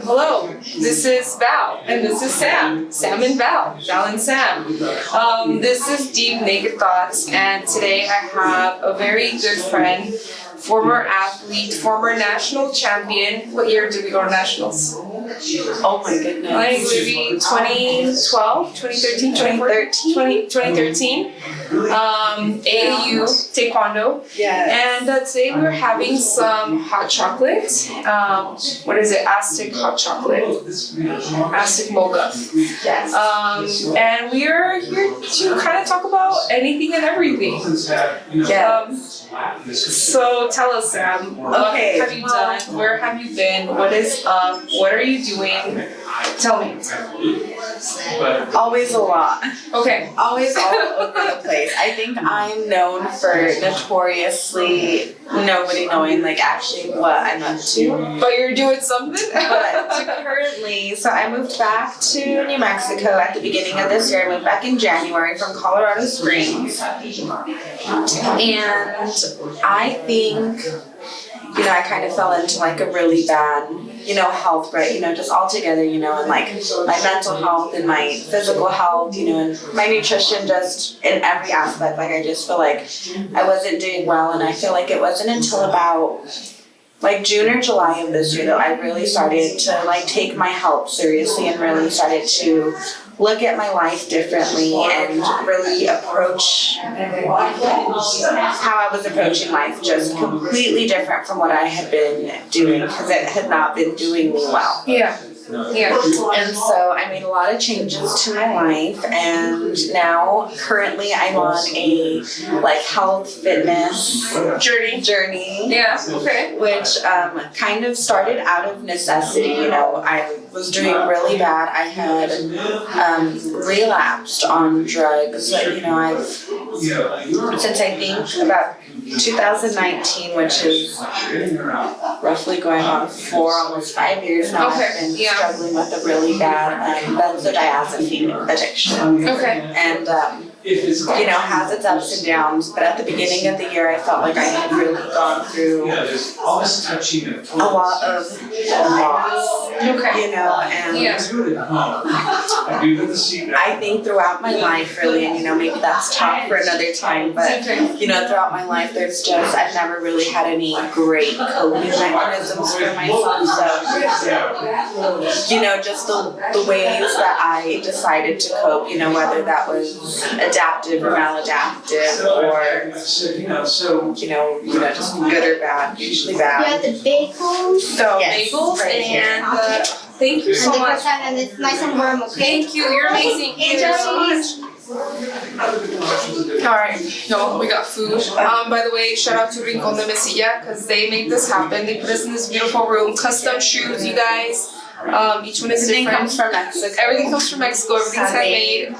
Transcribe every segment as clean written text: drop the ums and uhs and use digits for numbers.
Hello, this is Val, and this is Sam. Sam and Val, Val and Sam. This is Deep Naked Thoughts, and today I have a very good friend, former athlete, former national champion. What year did we go to nationals? Oh my goodness. Like maybe 2012, 2013, 2013. AAU Taekwondo. Yes. And today we were having some hot chocolate. What is it? Aztec hot chocolate. Aztec mocha. Yes. And we are here to kind of talk about anything and everything. Yes. So tell us, Sam, what Okay, have you done? Where have you been? What is up? What are you doing? Tell me. Always a lot. Okay. Always all over the place. I think I'm known for notoriously nobody knowing like actually what I'm up to. But you're doing something? But currently, so I moved back to New Mexico at the beginning of this year. I moved back in January from Colorado Springs. And I think, I kind of fell into like a really bad, health, right? Just all together, and like my mental health and my physical health, and my nutrition, just in every aspect. Like I just feel like I wasn't doing well, and I feel like it wasn't until about like June or July of this year that I really started to like take my health seriously and really started to look at my life differently and really approach how I was approaching life just completely different from what I had been doing because it had not been doing me well. Yeah. And so I made a lot of changes to my life, and now currently I'm on a like health fitness journey. Yeah. Okay. Which kind of started out of necessity. I was doing really bad. I had relapsed on drugs. I've since I think about 2019, which is roughly going on for almost 5 years now. Okay. I've been struggling with a really bad benzodiazepine addiction. Okay. And has its ups and downs, but at the beginning of the year I felt like I had really gone through a lot of loss. Okay. And I think throughout my life really, and maybe that's talk for another time, but throughout my life I've never really had any great coping mechanisms for myself. So just the ways that I decided to cope, whether that was adaptive or maladaptive or just good or bad, usually bad. You have the bagels. So Yes, bagels right here. and thank you so And the much. croissant, and it's nice and warm, okay? Thank you. You're amazing. Thank you so much. Alright, no, we got food. By the way, shout out to Rincon de Mesilla because they made this happen. They put us in this beautiful room. Custom shoes, you guys. Each one is Everything different. comes from Mexico. Everything comes from Mexico. Everything's handmade.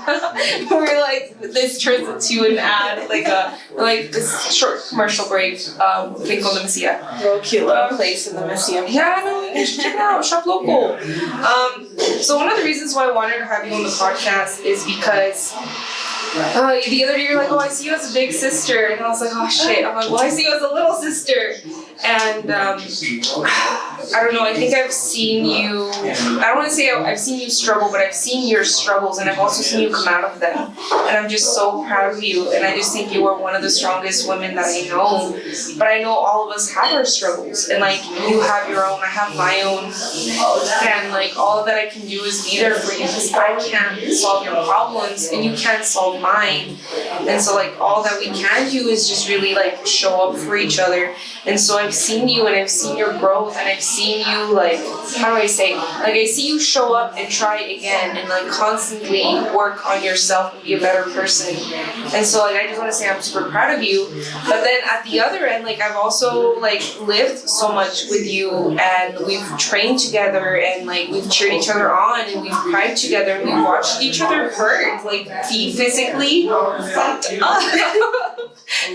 We're like, this turns into an ad, like this short commercial break. Rincon de Mesilla. Real cute little place in the museum. Yeah, no, you should check it out. Shop local. So one of the reasons why I wanted to have you on the podcast is because the other day you're like, oh, I see you as a big sister, and I was like, oh shit. I'm like, well, I see you as a little sister, and I don't know. I think I've seen you. I don't want to say I've seen you struggle, but I've seen your struggles, and I've also seen you come out of them, and I'm just so proud of you. And I just think you are one of the strongest women that I know. But I know all of us have our struggles, and like you have your own, I have my own, and like all that I can do is be there for you because I can't solve your problems, and you can't solve mine. And so like all that we can do is just really like show up for each other. And so I've seen you, and I've seen your growth, and I've seen you like, how do I say, like I see you show up and try again and like constantly work on yourself and be a better person. And so like I just want to say I'm super proud of you. But then at the other end, like I've also like lived so much with you, and we've trained together, and like we've cheered each other on, and we've cried together, and we've watched each other hurt, like physically fucked up.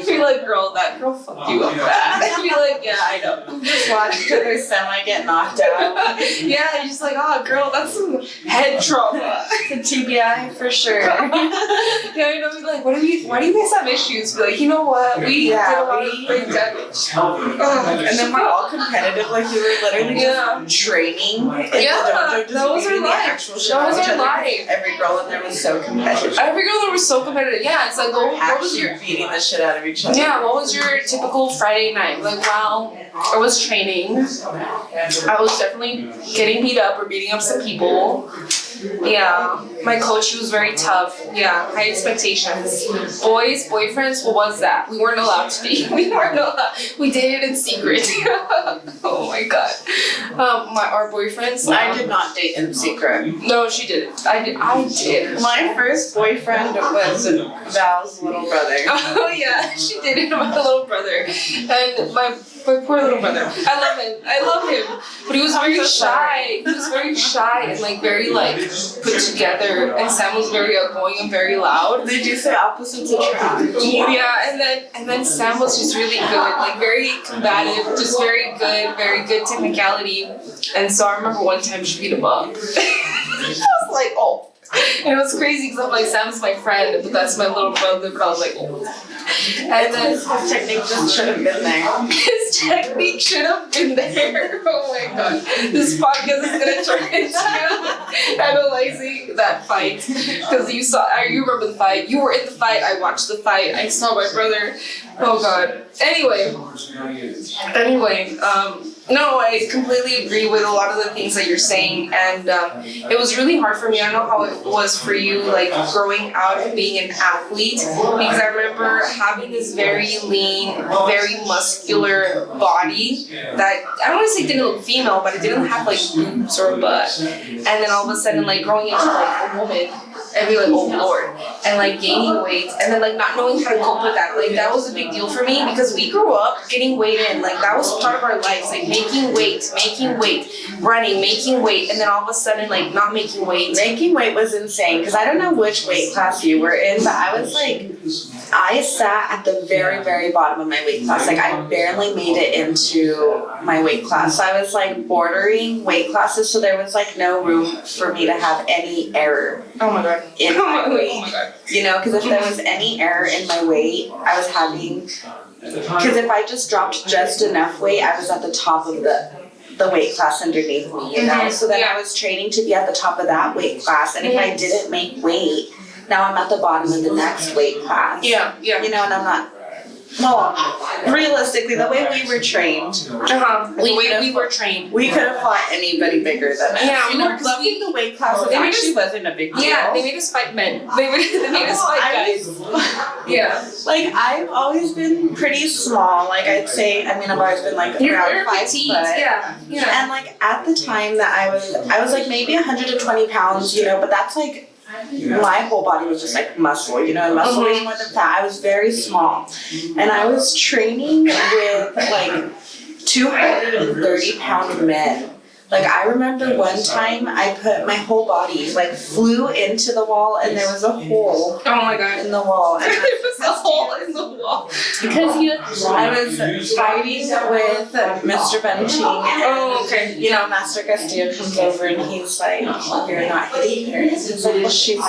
You're like, girl, that girl fucked you up bad. be like, yeah, I know. Just watch each other semi get knocked out. Yeah, you're just like, oh, girl, that's some head trauma. The TBI for sure. Yeah, you know, be like, why do you guys have issues? Be like, you know what? We did a lot of brain damage. And then we're all competitive, like we were literally just training in the dojo, just that was our beating the life. actual shit That out was of each our other. life. Every girl in there was so competitive. Every girl that was so competitive. Yeah, it's like, what was your beating the shit out of each other? Yeah, what was your typical Friday night? Like, while I was training, I was definitely getting beat up or beating up some people. Yeah, my coach, he was very tough. Yeah, high expectations. Boys, boyfriends, what was that? We weren't allowed to be. We dated in secret. Oh my god. Our boyfriends. I did not date in secret. No, she didn't. I did. My first boyfriend was Val's little brother. Oh yeah, she did it. My little brother, and my poor little brother. I love him. But he was very shy. He was very shy and like very like put together. And Sam was very outgoing and very loud. They do say opposites attract. Yeah, and then Sam was just really good, like very combative, just very good technicality. And so I remember one time she beat him up. I was like, oh. And it was crazy because I'm like, Sam's my friend, but that's my little brother. But I was like, oh. And then his technique just should have been there. His technique should have been there. Oh my god. This podcast is gonna turn into analyzing that fight. Because you remember the fight. You were in the fight. I watched the fight. I saw my brother. Oh god. Anyway, no, I completely agree with a lot of the things that you're saying, and it was really hard for me. I don't know how it was for you, like growing out and being an athlete, because I remember having this very lean, very muscular body that I don't want to say didn't look female, but it didn't have like boobs or a butt. And then all of a sudden, like growing into like a woman, and be like, oh lord, and like gaining weight, and then like not knowing how to cope with that. Like that was a big deal for me because we grew up getting weight in, like that was part of our lives, like making weight, running, making weight, and then all of a sudden like not making weight. Making weight was insane because I don't know which weight class you were in, but I was like, I sat at the very, very bottom of my weight class. Like I barely made it into my weight class. So I was like bordering weight classes, so there was like no room for me to have any error. Oh my god. In my weight. Oh my god. You know, because if there was any error in my weight, I was having, because if I just dropped just enough weight, I was at the top of the weight class underneath me, you know? So then I was training to be at the top of that weight class, and if I didn't make weight, now I'm at the bottom of the next weight class. Yeah. You know, and I'm not, well, realistically, the way we were trained, we were trained. we could have fought anybody bigger than us. Yeah, you know, because loving the weight classes actually wasn't a big deal. Yeah, they made us fight men. They made us fight guys. Yeah. Like, I've always been pretty small. Like, I'd say, I mean, I've always been like around 5 foot. Yeah. And like, at the time that I was like maybe 120 pounds, you know, but that's like, my whole body was just like muscle, you know, and muscle weighs more than fat. I was very small. And I was training with like 230-pound men. Like, I remember one time I put my whole body, like, flew into the wall and there was a hole. Oh my god. In the wall. And there was a hole in the wall. Because I was fighting with Mr. Benching. Oh, okay. You know, Master Castillo comes over and he's like, you're not hitting her. He's like, well, she's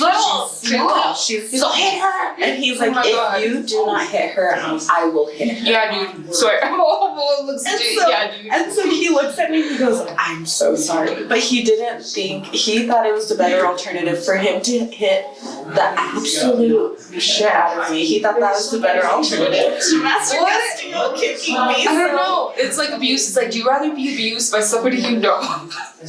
little. small. He's like, hit her. And he's like, if you do not hit her, I will hit her. Yeah, dude. Swear. Oh, looks yeah, dude. And so he looks at me and he goes, I'm so sorry. But he didn't think, he thought it was the better alternative for him to hit the absolute shit out of me. He thought that was the better alternative to Master Castillo kicking me. I don't know. It's like abuse. It's like, do you rather be abused by somebody you know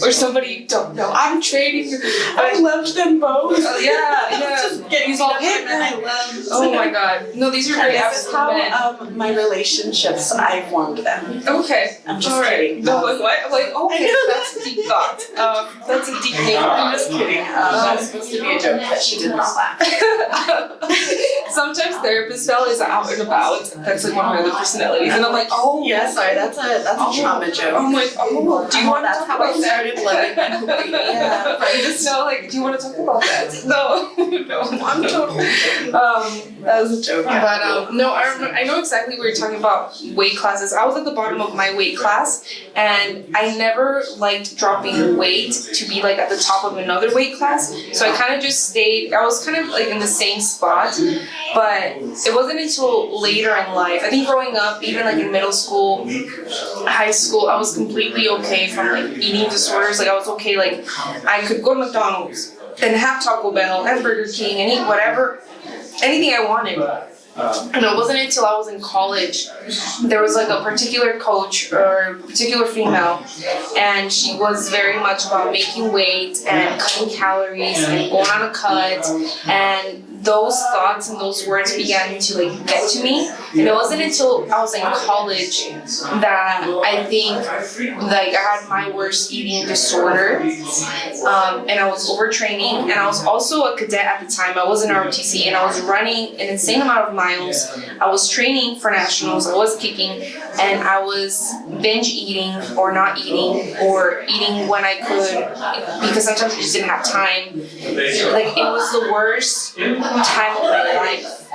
or somebody you don't know? I'm trading. I loved them both. Yeah. Just getting all hit and I loved. Oh my god. No, these are very This is how my relationships, I formed them. Okay. I'm just kidding. No, like what? I'm like, okay, that's a deep thought. That's a deep thing. I'm just kidding. That was supposed to be a joke, but she did not laugh. Sometimes therapist Val is out and about. That's like one of my other personalities, and I'm like, oh Yeah, sorry, that's a trauma joke. I'm like, oh, do you want to That's talk how I about that? started loving and hoping. Yeah. No, like, do you want to talk about that? No, no. I'm totally kidding. That was a joke. But no, I know exactly what you're talking about. Weight classes. I was at the bottom of my weight class, and I never liked dropping weight to be like at the top of another weight class. So I kind of just stayed. I was kind of like in the same spot, but it wasn't until later in life. I think growing up, even like in middle school, high school, I was completely okay from like eating disorders. Like I was okay. Like I could go to McDonald's and have Taco Bell and Burger King and eat whatever, anything I wanted. And it wasn't until I was in college, there was like a particular coach or particular female, and she was very much about making weight and cutting calories and going on a cut, and those thoughts and those words began to like get to me. And it wasn't until I was in college that I think like I had my worst eating disorder, and I was overtraining, and I was also a cadet at the time. I was in ROTC, and I was running an insane amount of miles. I was training for nationals, I was kicking, and I was binge eating or not eating or eating when I could because sometimes I just didn't have time. Like it was the worst time of my life.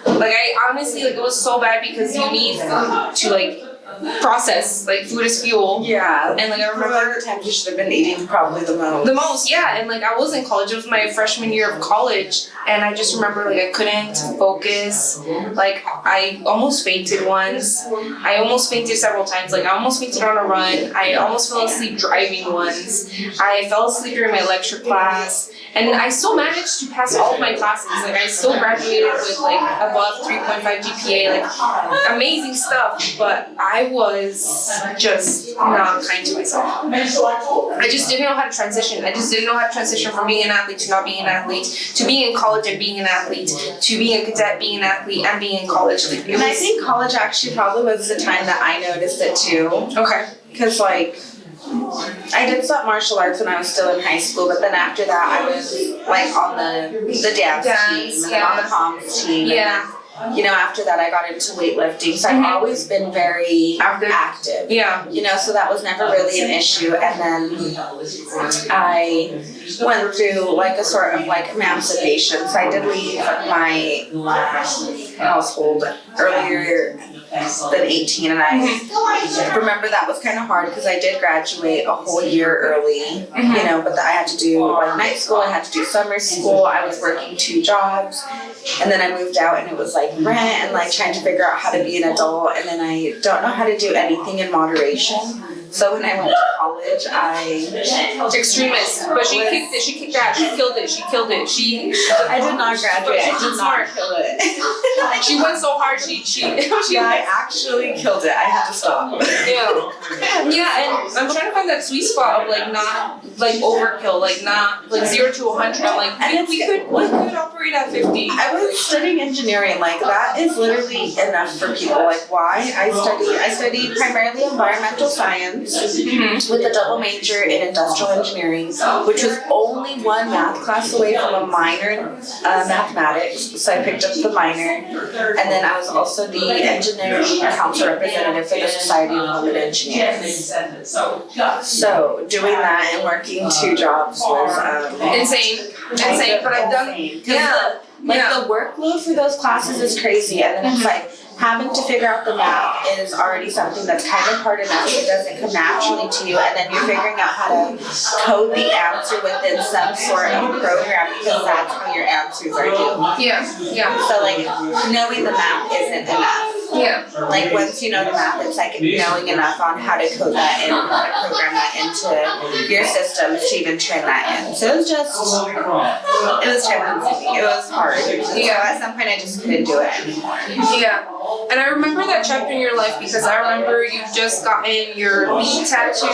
Like I honestly, like it was so bad because you need food to like process, like food is fuel. Yeah. And like I remember the times you should have been eating probably the most. Yeah. And like I was in college, it was my freshman year of college, and I just remember like I couldn't focus. Like I almost fainted once. I almost fainted several times. Like I almost fainted on a run. I almost fell asleep driving once. I fell asleep during my lecture class. And I still managed to pass all of my classes. Like I still graduated with like above 3.5 GPA, like amazing stuff. But I was just not kind to myself. I just didn't know how to transition. I just didn't know how to transition from being an athlete to not being an athlete, to being in college and being an athlete, to being a cadet, being an athlete, and being in college. Like, and I think college actually probably was the time that I noticed it too. Okay. Because like, I did stop martial arts when I was still in high school, but then after that I was like on the dance team and on the comms team. Yeah. And, you know, after that I got into weightlifting, so I've always been very active. Yeah. You know, so that was never really an issue. And then I went through like a sort of like emancipation. So I did leave my household earlier than 18, and I remember that was kind of hard because I did graduate a whole year early, you know, but I had to do like night school, I had to do summer school, I was working 2 jobs, and then I moved out and it was like rent and like trying to figure out how to be an adult, and then I don't know how to do anything in moderation. So when I went to college, extremist, but she kicked it. She kicked ass. She killed it. I did not graduate. I did not kill it. She went so hard. I actually killed it. I had to stop. Yeah, and I'm trying to find that sweet spot of like not like overkill, like not like 0 to 100. I'm like, we could operate at 50. I was studying engineering. Like that is literally enough for people. Like why I studied primarily environmental science. With a double major in industrial engineering, which was only 1 math class away from a minor in mathematics, so I picked up the minor, and then I was also the engineering council representative for the Society of Women Engineers. So doing that and working 2 jobs was insane, but I've done, the workload for those classes is crazy, and then it's like, having to figure out the math is already something that's kind of hard enough. It doesn't come naturally to you, and then you're figuring out how to code the answer within some sort of program because that's how your answers are due. Yeah. So like knowing the math isn't enough. Yeah. Like once you know the math, it's like knowing enough on how to code that in, how to program that into your systems to even turn that in. So it was time consuming. It was hard. So at some point I just couldn't do it anymore. Yeah. And I remember that chapter in your life because I remember you've just gotten your meat tattoo.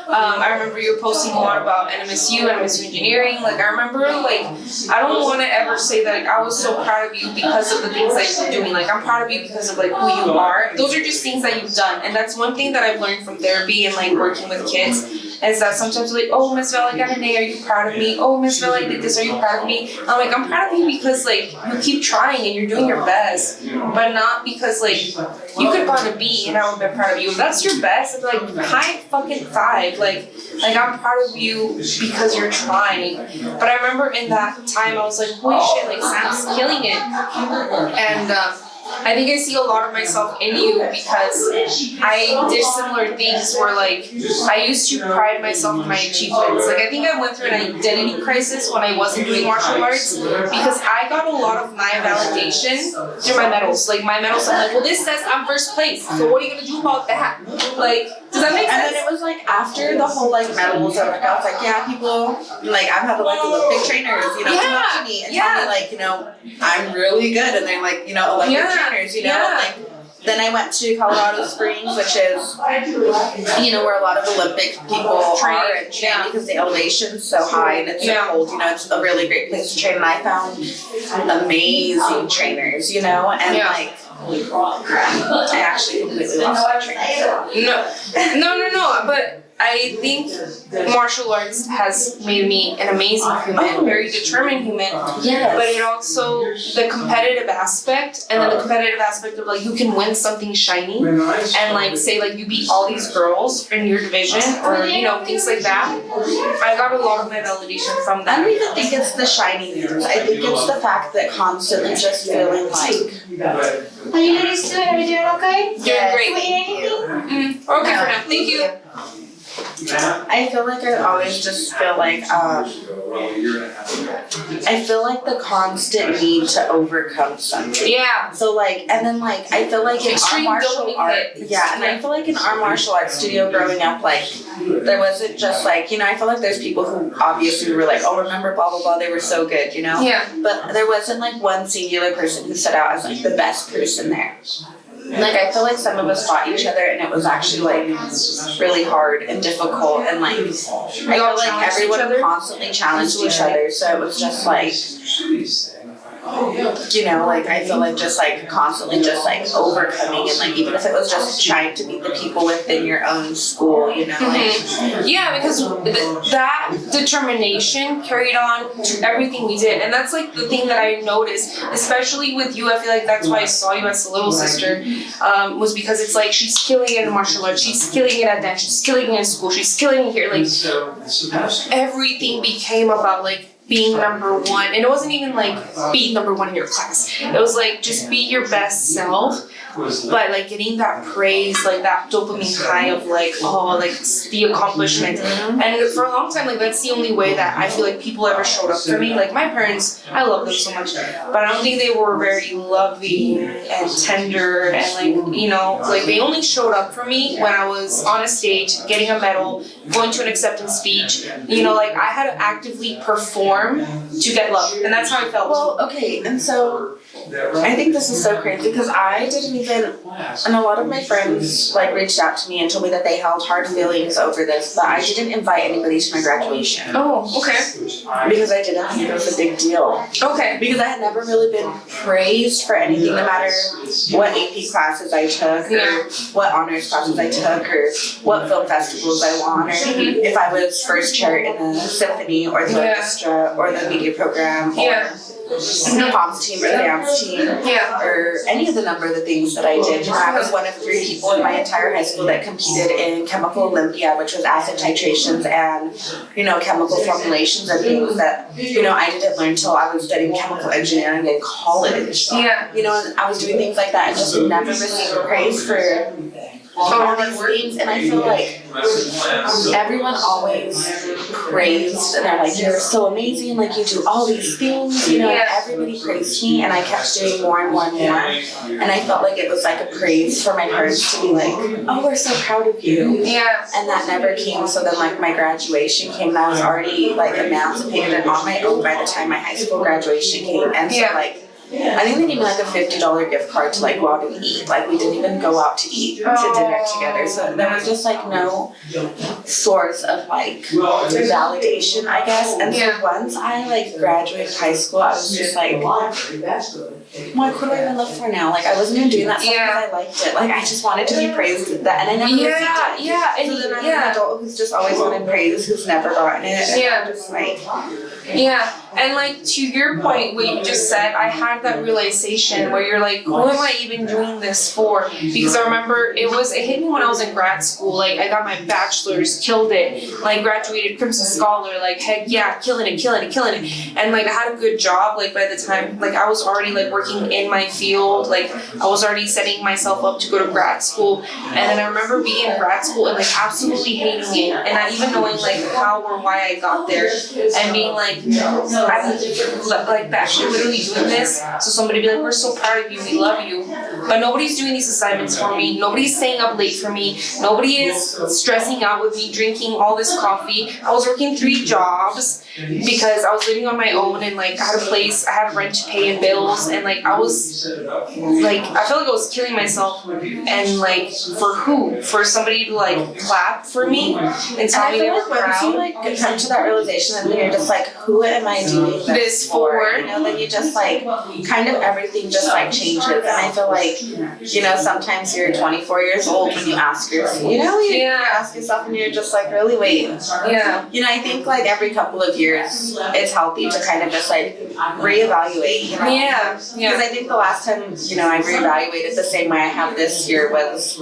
I remember you were posting a lot about NMSU engineering. Like, I remember, like, I don't want to ever say that, like, I was so proud of you because of the things that you're doing. Like, I'm proud of you because of, like, who you are. Those are just things that you've done. And that's one thing that I've learned from therapy and, like, working with kids is that sometimes like, oh, Miss Val, I got an A, are you proud of me? Oh, Miss Val, I did this, are you proud of me? I'm like, I'm proud of you because, like, you keep trying and you're doing your best, but not because, like, you could have gotten a B and I would have been proud of you. If that's your best, I'd be like, high fucking five. Like, I'm proud of you because you're trying. But I remember in that time, I was like, holy shit, like, Sam's killing it. And, I think I see a lot of myself in you because I did similar things where, like, I used to pride myself in my achievements. Like, I think I went through an identity crisis when I wasn't doing martial arts because I got a lot of my validation through my medals. Like, my medals, I'm like, well, this says I'm first place, so what are you gonna do about that? Like, does that make sense? And then it was like after the whole like medals, I was like, yeah, people, like, I've had like Olympic trainers, you know, come up to me and tell me like, you know, I'm really good, and they're like, you know, Olympic trainers, you know, like. Then I went to Colorado Springs, which is, you know, where a lot of Olympic people are and train because the elevation's so high and it's so cold. You know, it's a really great place to train. And I found amazing trainers, you know, and like, I actually completely lost my trainer. No, but I think martial arts has made me an amazing human, very determined human. Yes. But it also, the competitive aspect, and then the competitive aspect of, like, you can win something shiny, and, like, say, like, you beat all these girls in your division, or, you know, things like that. I got a lot of my validation from that. I don't even think it's the shiny things. I think it's the fact that constantly just feeling like. Are you ladies doing? Are we doing okay? Doing great. Do we need anything? We're okay for now. Thank you. I feel like I always just feel like I feel like the constant need to overcome something. Yeah. So like, and then like, I feel like in Extreme our martial dopamine art, hit. and I feel like in our martial arts studio growing up, like, there wasn't just like, you know, I feel like there's people who obviously were like, oh, remember blah blah blah, they were so good, you know. Yeah. But there wasn't like one singular person who stood out as like the best person there. Like, I feel like some of us fought each other and it was actually like really hard and difficult, and like I feel like everyone constantly challenged each other, so it was just like, you know, like I feel like just like constantly just like overcoming, and like even if it was just trying to beat the people within your own school, you know, like. Yeah, because that determination carried on to everything we did, and that's like the thing that I noticed, especially with you. I feel like that's why I saw you as the little sister, was because it's like she's killing it in martial arts, she's killing it at dance, she's killing it in school, she's killing it here. Like, everything became about like being number one, and it wasn't even like be number one in your class. It was like just be your best self, but like getting that praise, like that dopamine high of like, oh, like the accomplishment. And for a long time, like that's the only way that I feel like people ever showed up for me. Like my parents, I love them so much, but I don't think they were very loving and tender, and like, you know, like they only showed up for me when I was on a stage getting a medal, going to an acceptance speech. You know, like I had to actively perform to get love, and that's how I felt. Well, okay, and so I think this is so crazy because I didn't even, and a lot of my friends like reached out to me and told me that they held hard feelings over this, but I didn't invite anybody to my graduation. Oh, okay. Because I didn't think it was a big deal. Okay. Because I had never really been praised for anything, no matter what AP classes I took, or what honors classes I took, or what film festivals I won, or if I was first chair in the symphony or the orchestra or the media program or the comms team or the dance team, or any of the number of the things that I did. You know, I was one of 3 people in my entire high school that competed in Chemical Olympia, which was acid titrations and, you know, chemical formulations and things that, you know, I didn't learn until I was studying chemical engineering in college. Yeah. You know, and I was doing things like that and just never received praise for all these things, and I feel like everyone always praised, and they're like, you're so amazing, like you do all these things, you know, and everybody praised me, and I kept doing more and more and more, and I felt like it was like a praise for my parents to be like, oh, we're so proud of you. Yeah. And that never came, so then like my graduation came, and I was already like emancipated and on my own by the time my high school graduation came, and so like I think they gave me like a $50 gift card to like go out and eat. Like we didn't even go out to eat to dinner together. So there was just like no source of like validation, I guess. And so once I like graduated high school, I was just like, what do I even live for now? Like I wasn't even doing that stuff because I liked it. Like I just wanted to be praised at that, and I never received it. And so then I'm an adult who's just always wanted praise, who's never gotten it. And I'm just like, and like to your point, what you just said, I had that realization where you're like, who am I even doing this for? Because I remember it hit me when I was in grad school. Like I got my bachelor's, killed it, like graduated Crimson Scholar, like heck yeah, killing it. And like I had a good job, like by the time, like I was already like working in my field, like I was already setting myself up to go to grad school. And then I remember being in grad school and like absolutely hating it, and not even knowing like how or why I got there, and being like, I'm like actually literally doing this so somebody be like, we're so proud of you, we love you, but nobody's doing these assignments for me, nobody's staying up late for me, nobody is stressing out with me drinking all this coffee. I was working 3 jobs because I was living on my own, and like I had a place, I had rent to pay and bills, and like I was like, I felt like I was killing myself, and like for who? For somebody to like clap for me and tell me they were proud. Once you like come to that realization, and then you're just like, who am I doing this for? You know, then you just like kind of everything just like changes. And I feel like, you know, sometimes you're 24 years old when you ask yourself, you ask yourself, and you're just like, really, wait. You know, I think like every couple of years it's healthy to kind of just like reevaluate, you know? Because I think the last time, you know, I reevaluated the same way I have this year was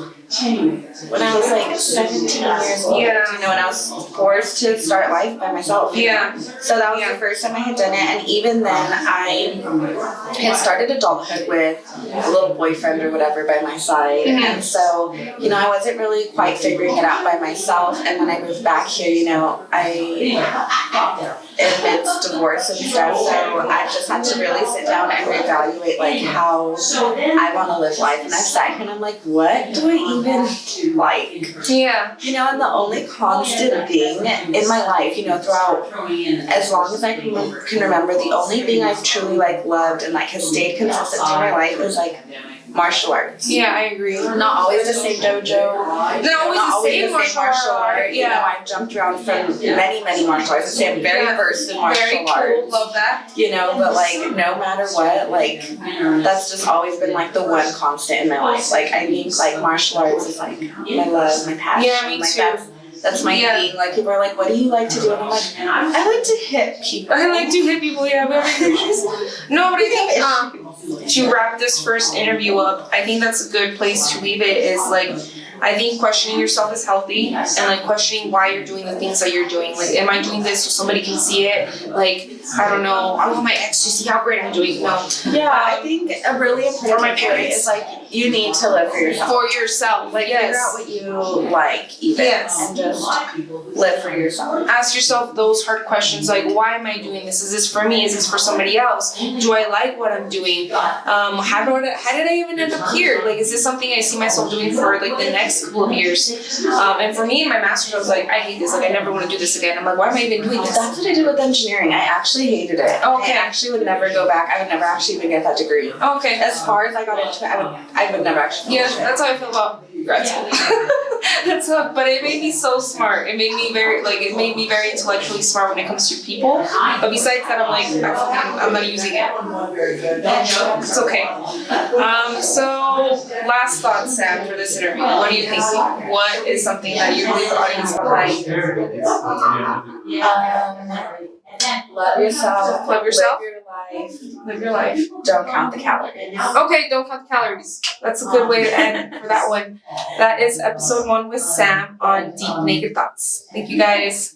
when I was like 17 years old, you know, when I was forced to start life by myself. So that was the first time I had done it, and even then I had started adulthood with a little boyfriend or whatever by my side, and so, you know, I wasn't really quite figuring it out by myself, and when I moved back here, you know, amidst divorce and stuff, so I just had to really sit down and reevaluate like how I want to live life, and I sat here and I'm like, what do I even like? You know, and the only constant thing in my life, you know, throughout as long as I can remember, the only thing I've truly like loved and like has stayed consistent through my life is like martial arts. I agree. Not always the same dojo. Not always the same martial art. You know, I've jumped around from many martial arts. I'd say I'm very versed in martial arts. Very cool. Love that. You know, but like no matter what, like that's just always been like the one constant in my life. Like I think like martial arts is like my love, my passion. Yeah, me like too. That's my thing. Like people are like, what do you like to do? And I'm like, I like to hit people. I like to hit people, No, but I think to wrap this first interview up, I think that's a good place to leave it, is like, I think questioning yourself is healthy, and like questioning why you're doing the things that you're doing. Like, am I doing this so somebody can see it? Like, I don't know, I want my ex to see how great I'm doing. No. I think a really important point is like, you need to live for yourself. For yourself. Like, figure out what you like, even, and just live for yourself. Ask yourself those hard questions, like, why am I doing this? Is this for me? Is this for somebody else? Do I like what I'm doing? How did I even end up here? Like, is this something I see myself doing for like the next couple of years? And for me in my master's, I was like, I hate this. Like, I never want to do this again. I'm like, why am I even doing this? That's what I did with engineering. I actually hated it. I actually would never go back. I would never actually even get that degree. As far as I got into it, I would never actually. That's how I feel about grad school. But it made me so smart. It made me very intellectually smart when it comes to people. But besides that, I'm like, I'm not using it. It's okay. So last thought, Sam, for this interview. What do you think? What is something that you leave the audience behind? Love yourself. Love yourself. Live your life. Don't count the calories. Okay, don't count the calories. That's a good way to end for that one. That is episode 1 with Sam on Deep Naked Thoughts. Thank you guys.